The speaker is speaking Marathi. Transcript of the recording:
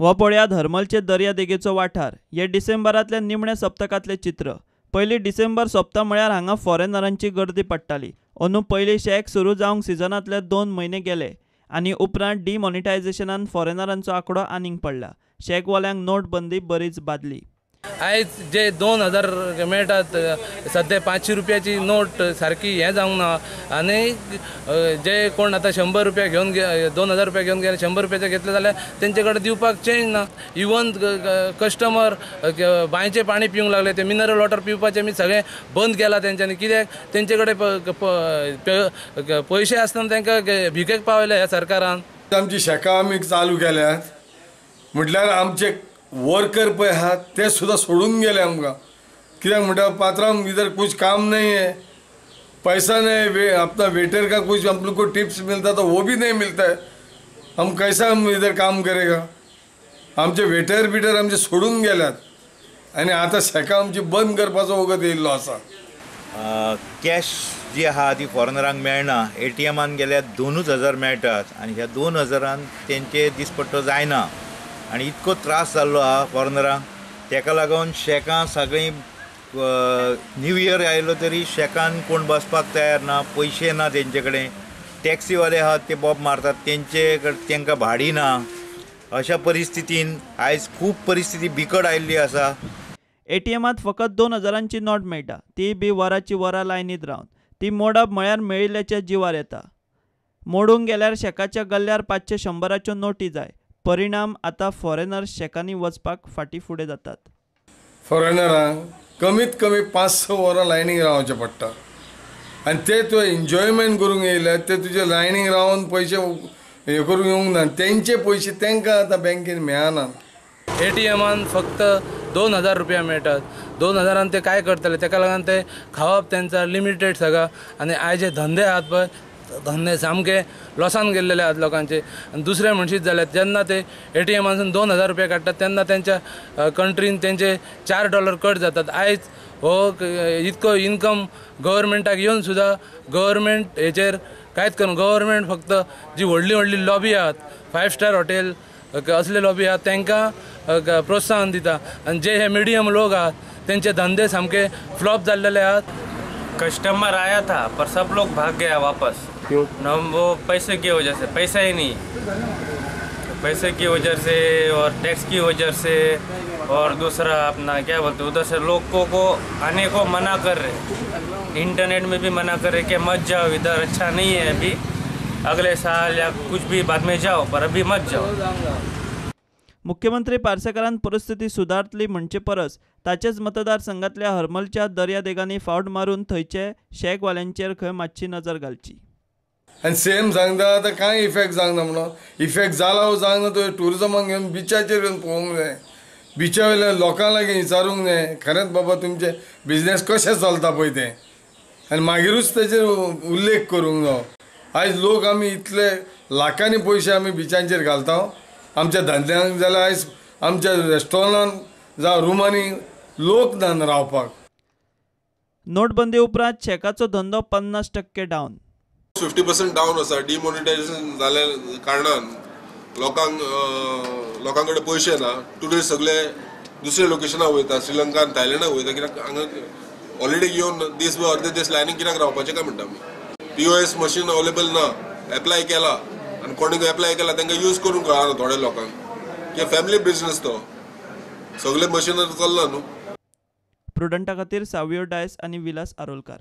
हो पळयात हरमलचे दर्यादेगेचो वाठार। हे डिसेंबरांतल्या निमण्या सप्तकातले चित्र। पयली डिसेंबर सोंपता म्हळ्यार हांगा फॉरेनरांची गर्दी पडटाली। अंदू पयली शेक सुरू जावंक सिजनांतले 2 म्हयने गेले आनी उपरांत डिमॉनिटायझेशनान फॉरेनरांचो आंकडो आनीक पडला। शेकवाल्यांक नोटबंदी बरीच बादली। आयज जे 2000 मेळटात सध्या 500 रुपयाची नोट सारकी हें जावंक ना आनी जे कोण आतां 100 रुपया घेवन 2000 रुपया घेवन गेले 100 रुपयाचे घेतले जाल्यार तेंचे कडेन दिवपाक चेंज ना। इवन कस्टमर बांयचें पाणी पिवंक लागले, ते मिनरल वॉटर पिवपाचें मी सगळें बंद केलां तेंच्यांनी। कित्याक तेंचे कडेन पयशे आसतना तांकां भिकेक पावयले ह्या सरकारान। आमची शेकां आमी चालू केल्यात म्हटल्यार आमचे वर्कर पळय आहात ते सुद्दां सोडून गेले आमकां। कित्याक म्हणटा पात्रांव इधर कुछ काम नहीं है, पैसा नहीं, अपना वेटर का कुछ हम लोग को टिप्स मिलता तो वो भी नहीं मिलता है, हम कैसा हम इधर काम करेगा। आमचे वेटर बिटर आमचे सोडून गेल्यात आनी आतां शेकां आमची बंद करपाचो वगत येयल्लो आसा। कॅश जी आहा ती फॉरेनरांक मेळना। ATMान गेल्यार 2000 मेळटात आनी ह्या 2000 तेंचे दिसपट्टो जायना आनी इतको त्रास जाल्लो आहा फॉरेनरांक। तेका लागून शेकां सगळीं न्यू इयर आयलो तरी शेकान कोण बसपाक तयार ना, पयशे ना तेंचे कडेन। टॅक्सीवाले आहात ते बॉब मारतात, तेंकां भाडी ना। अशा परिस्थितीन आयज खूब परिस्थिती बिकट आयिल्ली आसा। ATMांत फकत 2000ची नोट मेळटा, ती बी वरांची वरां लायनीत रावन। ती मोडप म्हळ्यार मेळिल्ल्याच्या जिवार येता। मोडूंक गेल्यार शेकाच्या गल्ल्यार 500-100च्यो नोटी जाय। परिणाम आतां फॉरेनर शेकांनी वचपाक फाटीं फुडें जातात। फॉरेनरांक कमीत कमी 5-6 वरां लायनीक रावचें पडटा आनी ते तुवें एन्जॉयमेंट करूंक येयल्यात, ते तुजे लायनीक रावन पयशे हे करूंक येवंक ना। तेंचे पयशे तेंकां आतां बँकेन मेळना। ATMान फक्त 2000 रुपया मेळटात। 2000 ते काय करतले, तेका लागून ते खावप तेंचा लिमिटेड सगळा। आनी आयज जे धंदे आहात पळय, धंदे सामके लॉसान गेल्लेले आहात लोकांचे। आनी दुसरे म्हणशीत जाल्यार जेन्ना ते ATMानसून 2000 रुपया काडटात तेन्ना तेंच्या कंट्रीन तेंचे $4 कट जातात। आयज हो इतको इन्कम गव्हर्मेंटाक येवन सुद्दां गव्हर्मेंट हेचेर कांयच करूं। गव्हर्मेंट फक्त जी व्हडली व्हडली लॉबी आहात, 5 स्टार हॉटेल असले लॉबी आहात तेंकां प्रोत्साहन दिता आनी जे हे मिडियम लोक आहात तेंचे धंदे सामके फ्लॉप जाल्लेले आहात। कस्टमर आया था पर सब लोग भाग गया वापस। क्यों? न वो पैसे की वजह से, पैसा ही नहीं, पैसे की वजह से और टैक्स की वजह से, और दूसरा अपना क्या बोलते उधर से लोगों को आने को मना कर रहे। इंटरनेट में भी मना कर रहे कि मत जाओ इधर, अच्छा नहीं है, अभी अगले साल या कुछ भी बाद में जाओ पर अभी मत जाओ। मुख्यमंत्री पार्सेकारान परिस्थिती सुदारतली म्हणचे परस ताचेच मतदारसंघातल्या हरमलच्या दर्यादेगांनी फावट मारून थंयचे शेकवाल्यांचेर खंय मातशी नजर घालची। आनी सेम सांगता आतां कांय इफेक्ट जावंक ना म्हणून। इफेक्ट जाला वो जावंक ना तो टुरिजमाक घेवन बिचाचेर येवन पळोवंक जाय। बिचा वयल्या लोकां लागीं विचारूंक जाय खरेंच बाबा तुमचे बिजनेस कशें चलता पळय तें, आनी मागीरूच तेजेर उल्लेख करूंक जावो। आयज लोक आमी इतले लाखांनी पयशे आमी बिचांचेर घालता आमच्या धंद्यांक, जाल्यार आयज आमच्या रेस्टॉरंटान जावं रुमांनी लोक ना रावपाक। नोटबंदी उपरांत शेकाचो धंदो 50% डावन। 50% डावन आसा। डिमॉनिटायझेशन जाल्या कारणान लोकां कडेन पयशे ना। टुरिस्ट सगळे दुसऱ्या लोकेशनाक वयता, श्रीलंकान, थायलंडाक वयता। कित्याक हांगा हॉलिडे घेवन दीसभर अर्दे दीस लायनीक कित्याक रावपाचें काय म्हणटा आमी। POS मशीन अवेलेबल ना, एप्लाय केला आनी कोणी एप्लाय केला तांकां यूज करूंक कळना थोड्या लोकांक। कित्याक फॅमिली बिजनेस तो सगळे मशीनार चल्ला न्हू। प्रुडंटा खातीर सावियो डायस आनी विलास आरोलकार।